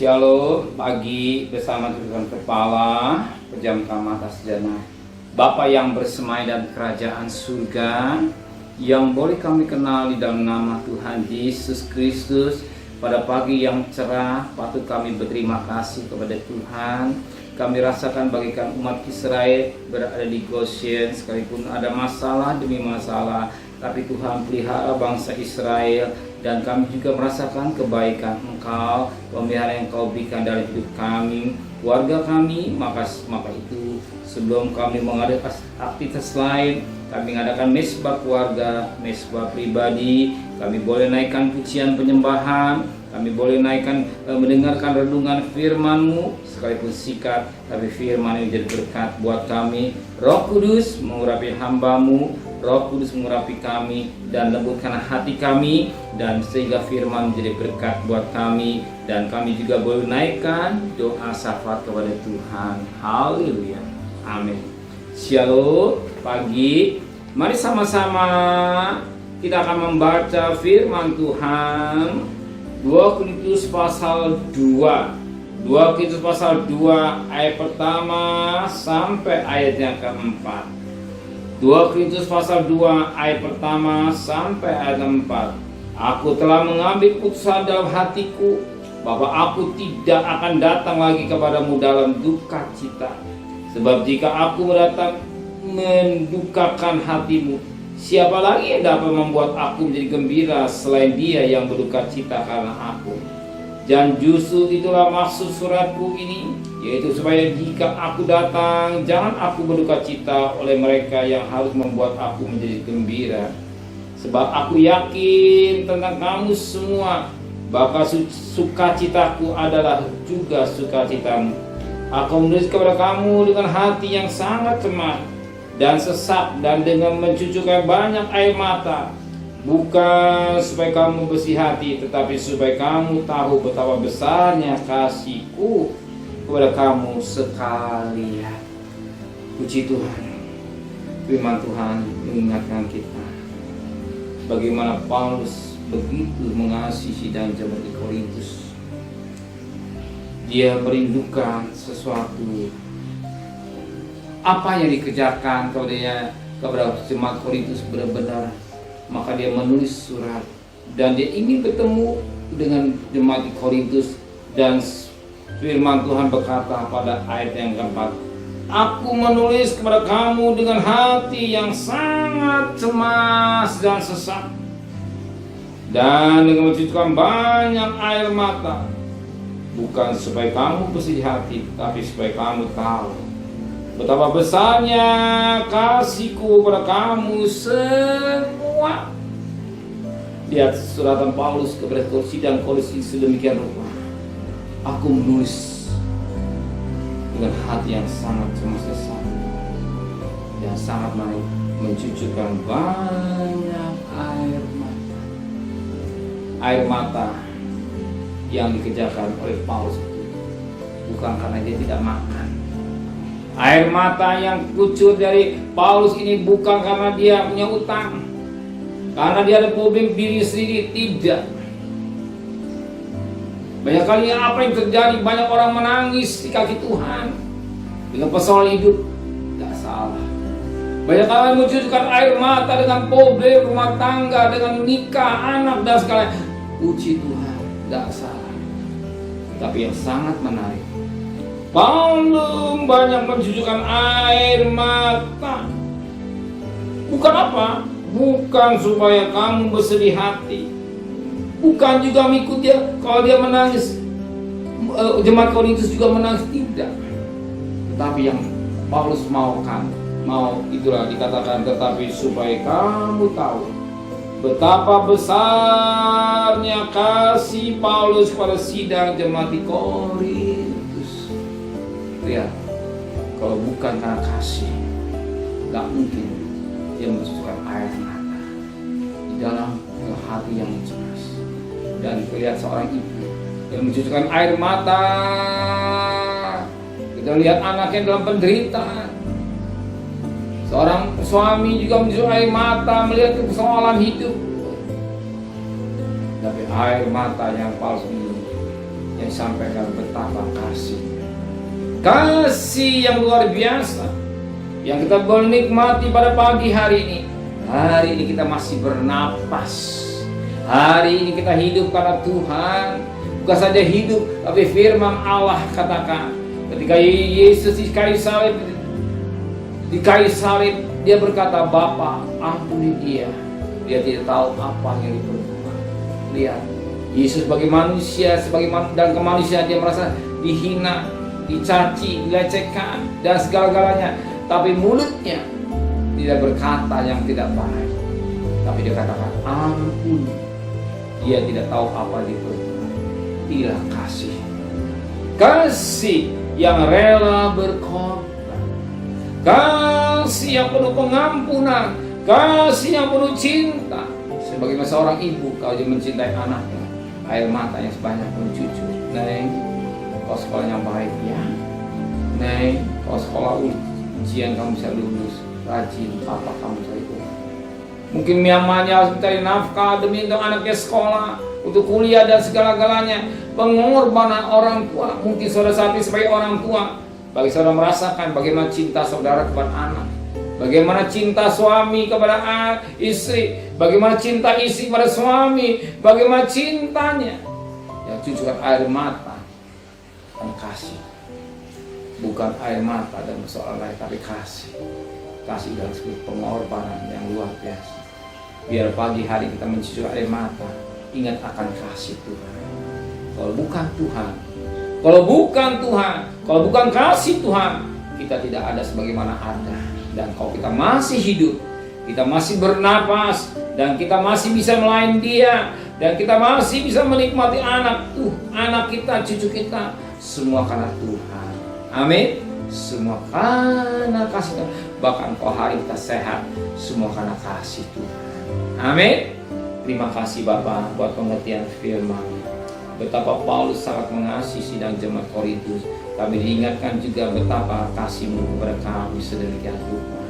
Shalom, pagi bersama Tuhan Kepala, pejamkan mata sejenak. Bapa yang bersemai dan kerajaan surga, yang boleh kami kenal di dalam nama Tuhan Yesus Kristus. Pada pagi yang cerah, patut kami berterima kasih kepada Tuhan. Kami rasakan bagaikan umat Israel berada di Goshen, sekalipun ada masalah demi masalah, tapi Tuhan pelihara bangsa Israel. Dan kami juga merasakan kebaikan Engkau, pemeliharaan yang Engkau berikan dalam hidup kami, keluarga kami. Maka itu sebelum kami mengadakan aktivitas lain, kami mengadakan mesbah keluarga, mesbah pribadi. Kami boleh naikkan pujian penyembahan, kami boleh naikkan mendengarkan renungan firman-Mu, sekalipun singkat, tapi firman ini jadi berkat buat kami. Roh Kudus mengurapi hamba-Mu, Roh Kudus mengurapi kami dan lembutkan hati kami, dan sehingga firman menjadi berkat buat kami, dan kami juga boleh naikkan doa syafaat kepada Tuhan. Haleluya. Amin. Shalom, pagi. Mari sama-sama kita akan membaca firman Tuhan 2 Korintus pasal 2. 2 Korintus pasal 2 ayat pertama sampai ayat yang keempat. 2 Korintus pasal 2 ayat pertama sampai ayat 4. Aku telah mengambil putusan dalam hatiku bahwa aku tidak akan datang lagi kepadamu dalam duka cita. Sebab jika aku datang mendukakan hatimu, siapa lagi yang dapat membuat aku menjadi gembira selain dia yang berduka cita karena aku? Dan justru itulah maksud suratku ini, yaitu supaya jika aku datang, jangan aku berduka cita oleh mereka yang harus membuat aku menjadi gembira. Sebab aku yakin tentang kamu semua, bahwa sukacitaku adalah juga sukacitamu. Aku menulis kepada kamu dengan hati yang sangat cemas dan sesak, dan dengan mencucurkan banyak air mata, bukan supaya kamu bersih hati, tetapi supaya kamu tahu betapa besarnya kasihku kepada kamu sekalian. Puji Tuhan, firman Tuhan mengingatkan kita bagaimana Paulus begitu mengasihi dan jemaat di Korintus. Dia merindukan sesuatu apa yang dikerjakan kepada jemaat Korintus benar-benar. Maka dia menulis surat dan dia ingin bertemu dengan jemaat di Korintus, dan firman Tuhan berkata pada ayat yang keempat, aku menulis kepada kamu dengan hati yang sangat cemas dan sesak, dan dengan mencucurkan banyak air mata, bukan supaya kamu bersih hati, tapi supaya kamu tahu betapa besarnya kasihku kepada kamu semua. Lihat suratan Paulus kepada sidang Kolose sedemikian rupa. Aku menulis dengan hati yang sangat cemas dan sangat naik, mencucurkan banyak air mata. Air mata yang dikerjakan oleh Paulus itu bukan karena dia tidak makan. Air mata yang kucur dari Paulus ini bukan karena dia punya utang, karena dia ada problem diri sendiri, tidak. Banyak kali apa yang terjadi, banyak orang menangis di kaki Tuhan dengan persoalan hidup, tidak salah. Banyak kali mencucurkan air mata dengan problem rumah tangga, dengan nikah, anak dan sekalian. Puji Tuhan, tidak salah. Tapi yang sangat menarik, Paulus banyak mencucurkan air mata. Bukan apa? Bukan supaya kamu bersedih hati, bukan juga mengikut dia kalau dia menangis, jemaat Korintus juga menangis, tidak. Tetapi yang Paulus mau itulah dikatakan, tetapi supaya kamu tahu betapa besarnya kasih Paulus kepada sidang jemaat di Korintus. Lihat, kalau bukan karena kasih, gak mungkin dia mencucurkan air mata di dalam hati yang cemas. Dan lihat seorang ibu yang mencucurkan air mata, kita lihat anaknya dalam penderitaan. Seorang suami juga mencucurkan air mata melihat persoalan hidup. Tapi air mata yang palsu ini, yang sampaikan betapa kasih yang luar biasa yang kita boleh nikmati pada pagi hari ini. Hari ini kita masih bernapas. Hari ini kita hidup karena Tuhan. Bukan saja hidup, tapi firman Allah katakan ketika Yesus di kayu salib, dia berkata, Bapa, ampuni dia. Dia tidak tahu apa yang diperbuat. Lihat, Yesus sebagai manusia, dan kemanusiaan dia merasa dihina, dicaci, dilecehkan, dan segala-galanya. Tapi mulutnya tidak berkata yang tidak baik. Tapi dia katakan, ampuni. Dia tidak tahu apa diperbuat. Inilah kasih. Kasih yang rela berkorban. Kasih yang penuh pengampunan. Kasih yang penuh cinta. Sebagaimana seorang ibu, kalau dia mencintai anaknya, air matanya sebanyak mencucur. Neng, kau sekolahnya baik ya. Neng, kau sekolah ujian kamu bisa lulus. Rajin, apa kamu cari uang. Mungkin mamanya harus mencari nafkah demi untuk anaknya sekolah, untuk kuliah dan segala-galanya. Pengorbanan orang tua. Mungkin saudara saat ini sebagai orang tua, bagi saudara merasakan bagaimana cinta saudara kepada anak, bagaimana cinta suami kepada istri, bagaimana cinta istri kepada suami, bagaimana cintanya yang cucurkan air mata dan kasih. Bukan air mata dan persoalan lain, tapi kasih. Kasih dalam sebuah pengorbanan yang luar biasa. Biar pagi hari kita mencucur air mata, ingat akan kasih Tuhan. Kalau bukan Tuhan, kalau bukan kasih Tuhan, kita tidak ada sebagaimana ada. Dan kalau kita masih hidup, kita masih bernapas, dan kita masih bisa melayani Dia, dan kita masih bisa menikmati anak kita, cucu kita, semua karena Tuhan. Amin. Semua karena kasih Tuhan. Bahkan kalau hari kita sehat, semua karena kasih Tuhan. Amin. Terima kasih Bapak buat pengertian firman. Betapa Paulus sangat mengasihi sidang jemaat Korintus. Kami diingatkan juga betapa kasih-Mu kepada kami sedemikian rupa.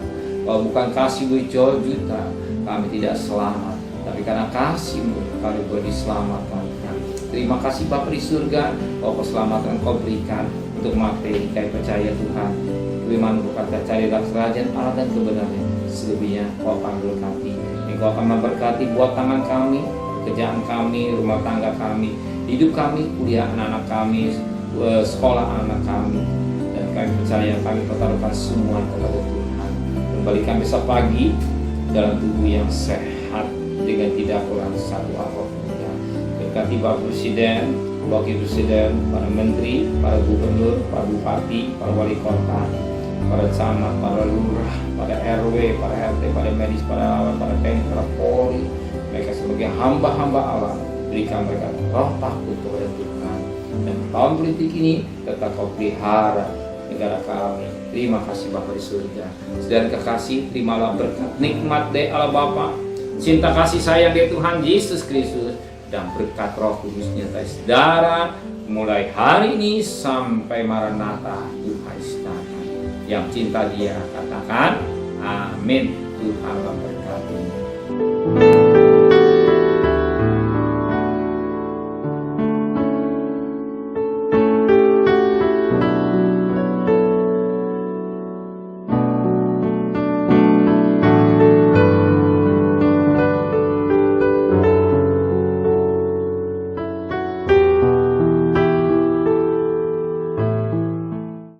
Kalau bukan kasih-Mu jual juta, kami tidak selamat. Tapi karena kasih-Mu kami boleh diselamatkan. Terima kasih Bapa di surga, bahwa keselamatan Kau berikan untuk materi kami percaya Tuhan. Firman berkata, carilah kerajaan Allah dan kebenaran, selebihnya Kau akan berkati. Kau akan memberkati buat tangan kami, pekerjaan kami, rumah tangga kami, hidup kami, kuliah anak-anak kami, sekolah anak kami. Dan kami percaya kami pertaruhkan semua kepada Tuhan. Kembalikan besok pagi dalam tubuh yang sehat, dengan tidak kurang satu apapun. Berkati Bapak Presiden, Wakil Presiden, para Menteri, para Gubernur, para Bupati, para Wali Kota, para camat, para lurah, para RW, para RT, para medis, para awal, para TNI, para Polri. Mereka sebagai hamba-hamba Allah, berikan mereka roh takut kepada Tuhan. Dan tahun politik ini tetap Kau pelihara negara kami. Terima kasih Bapa di surga. Saudara kekasih, terimalah berkat nikmat dari Allah Bapa, cinta kasih sayang dari Tuhan Yesus Kristus, dan berkat Roh Kudus nyertai saudara mulai hari ini sampai Maranatha Tuhan datang. Yang cinta Dia katakan amin. Tuhan memberkati.